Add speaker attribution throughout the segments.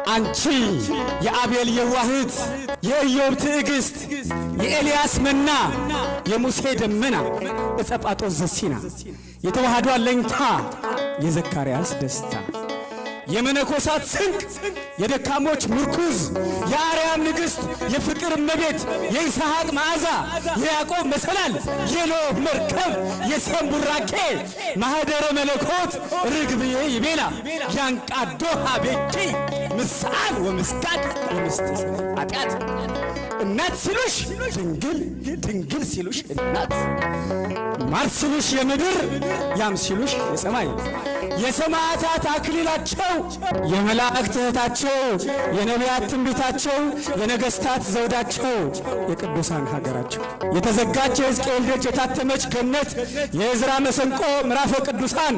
Speaker 1: አንቺ የአቤል የዋህት የኢዮብ ትዕግስት የኤልያስ መና የሙሴ ደመና የጸጳጦስ ዘሲና የተዋህዶ አለኝታ የዘካርያስ ደስታ የመነኮሳት ስንቅ የደካሞች ምርኩዝ የአርያም ንግሥት የፍቅር እመቤት የይስሐቅ መዓዛ የያዕቆብ መሰላል የኖህ መርከብ የሴም ቡራኬ ማኅደረ መለኮት ርግብዬ ይቤላ ያንቃዶ ሀቤኪ ምሳል ወምስጋድ ወምስትስ ኃጢአት እናት ሲሉሽ ድንግል ድንግል ሲሉሽ እናት ማር ሲሉሽ የምድር ያም ሲሉሽ የሰማይ የሰማዕታት አክሊላቸው የመላእክት እህታቸው የነቢያት ትንቢታቸው የነገሥታት ዘውዳቸው የቅዱሳን ሀገራቸው የተዘጋች የሕዝቅኤል ደጅ የታተመች ገነት የዕዝራ መሰንቆ ምዕራፈ ቅዱሳን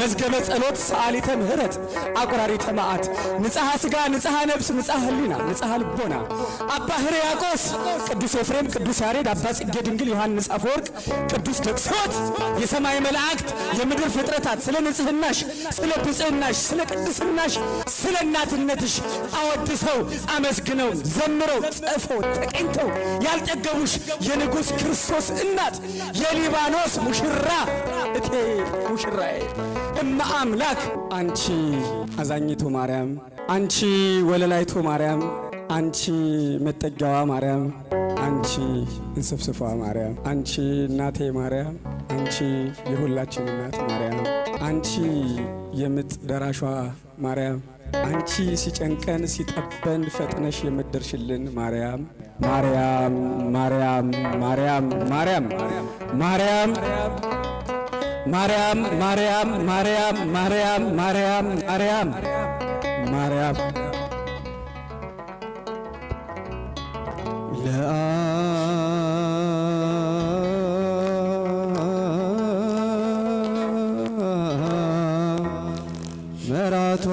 Speaker 1: መዝገበ ጸሎት ሰዓሊተ ምሕረት አቁራሪተ መዓት ንጽሐ ሥጋ ንጽሐ ነፍስ ንጽሐ ሕሊና ንጽሐ ልቦና አባ ሕርያቆስ ቅዱስ ኤፍሬም ቅዱስ ያሬድ አባ ጽጌ ድንግል ዮሐንስ አፈወርቅ ቅዱስ ደቅሶት የሰማይ መላእክት የምድር ፍጥረታት ስለ ንጽሕናሽ ስለ ብጽዕናሽ ስለ ቅድስናሽ ስለ እናትነትሽ አወድሰው አመስግነው ዘምረው ጽፈው ተቀኝተው ያልጠገቡሽ የንጉሥ ክርስቶስ እናት የሊባኖስ ሙሽራ እቴ ሙሽራዬ እመ አምላክ አንቺ አዛኝቱ ማርያም አንቺ ወለላይቱ ማርያም አንቺ መጠጊያዋ ማርያም አንቺ እንስፍስፏ ማርያም አንቺ እናቴ ማርያም አንቺ የሁላችን እናት ማርያም አንቺ የምጥ ደራሿ ማርያም አንቺ ሲጨንቀን ሲጠበን ፈጥነሽ የምትደርሽልን ማርያም ማርያም ማርያም ማርያም ማርያም ማርያም ማርያም ማርያም ማርያም ማርያም ማርያም ማርያም ማርያም
Speaker 2: መራቶ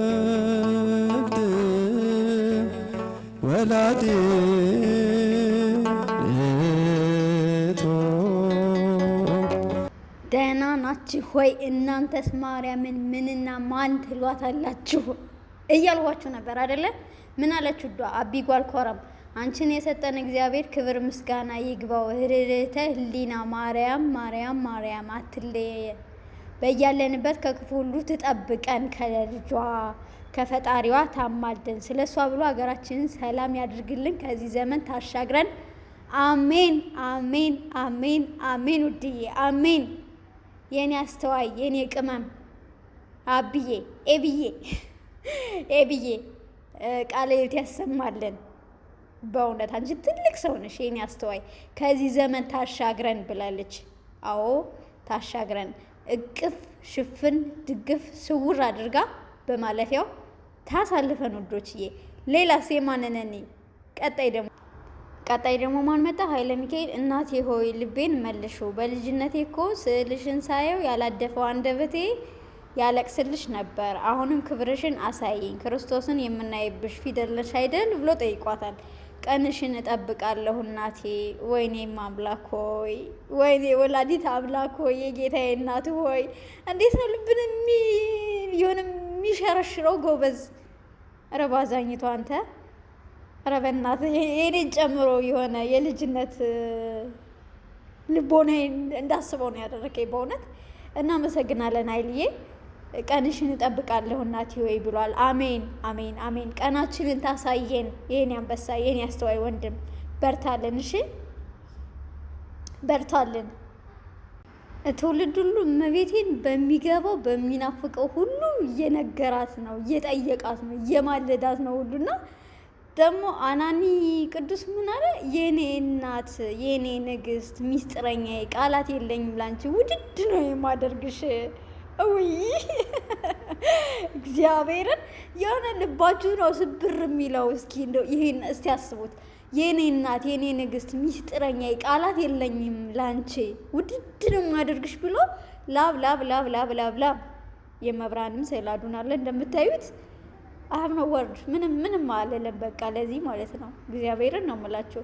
Speaker 2: ለወልድ ወላዲቱ
Speaker 3: ደህና ናችሁ ሆይ? እናንተስ ማርያምን ምንና ማን ትሏታላችሁ እያልኋችሁ ነበር አይደለ? ምን አለችሁ? አቢ ጓልኮረም አንቺን የሰጠን እግዚአብሔር ክብር ምስጋና ይግባው። ርርተ ህሊና ማርያም ማርያም ማርያም አትለየ። በያለንበት ከክፉ ሁሉ ትጠብቀን፣ ከልጇ ከፈጣሪዋ ታማልደን። ስለሷ ብሎ ሀገራችንን ሰላም ያድርግልን፣ ከዚህ ዘመን ታሻግረን። አሜን አሜን አሜን አሜን። ውድዬ አሜን። የኔ አስተዋይ የኔ ቅመም አብዬ ኤብዬ ቃለ ሕይወት ያሰማልን። በእውነት አንቺ ትልቅ ሰው ነሽ የኔ አስተዋይ። ከዚህ ዘመን ታሻግረን ብላለች። አዎ ታሻግረን፣ እቅፍ ሽፍን ድግፍ ስውር አድርጋ በማለፊያው ታሳልፈን ውዶችዬ። ሌላስ የማንነኒ? ቀጣይ ደግሞ ማን መጣ? ኃይለ ሚካኤል እናቴ ሆይ ልቤን መልሹ። በልጅነቴ እኮ ስዕልሽን ሳየው ያላደፈው አንደበቴ ያለቅስልሽ ነበር። አሁንም ክብርሽን አሳይኝ፣ ክርስቶስን የምናይብሽ ፊደልሽ አይደል ብሎ ጠይቋታል። ቀንሽን እጠብቃለሁ እናቴ። ወይኔ አምላክ ሆይ፣ ወይኔ ወላዲት አምላክ ሆይ፣ የጌታዬ እናት ሆይ፣ እንዴት ነው ልብን የሆነ የሚሸረሽረው ጎበዝ። ኧረ ባዛኝቷ አንተ፣ ኧረ በእናትህ የኔን ጨምሮ የሆነ የልጅነት ልቦናዬን እንዳስበው ነው ያደረከኝ በእውነት። እናመሰግናለን ኃይልዬ። ቀንሽን እጠብቃለሁ እናቴ ወይ ብሏል። አሜን አሜን አሜን። ቀናችንን ታሳየን የኔ አንበሳ የኔ አስተዋይ ወንድም። በርታልን፣ እሺ በርታልን። ትውልድ ሁሉ እመቤቴን በሚገባው በሚናፍቀው ሁሉ እየነገራት ነው፣ እየጠየቃት ነው፣ እየማለዳት ነው ሁሉና ደግሞ አናኒ ቅዱስ ምን አለ? የኔ እናት የኔ ንግስት ሚስጥረኛዬ ቃላት የለኝም ላንቺ ውድድ ነው የማደርግሽ። ወይ እግዚአብሔርን የሆነ ልባችሁ ነው ስብር የሚለው። እስኪ እንደው ይሄን እስቲ አስቡት። የኔ እናት የኔ ንግስት ሚስጥረኛዬ ቃላት የለኝም ላንቺ ውድድ ነው የማደርግሽ ብሎ ላብ ላብ ላብ ላብ ላብ ላብ የመብራንም ሰላዱን አለ እንደምታዩት። አሁን ወርድ ምንም አለለም በቃ ለዚህ ማለት ነው። እግዚአብሔርን ነው የምላችሁ።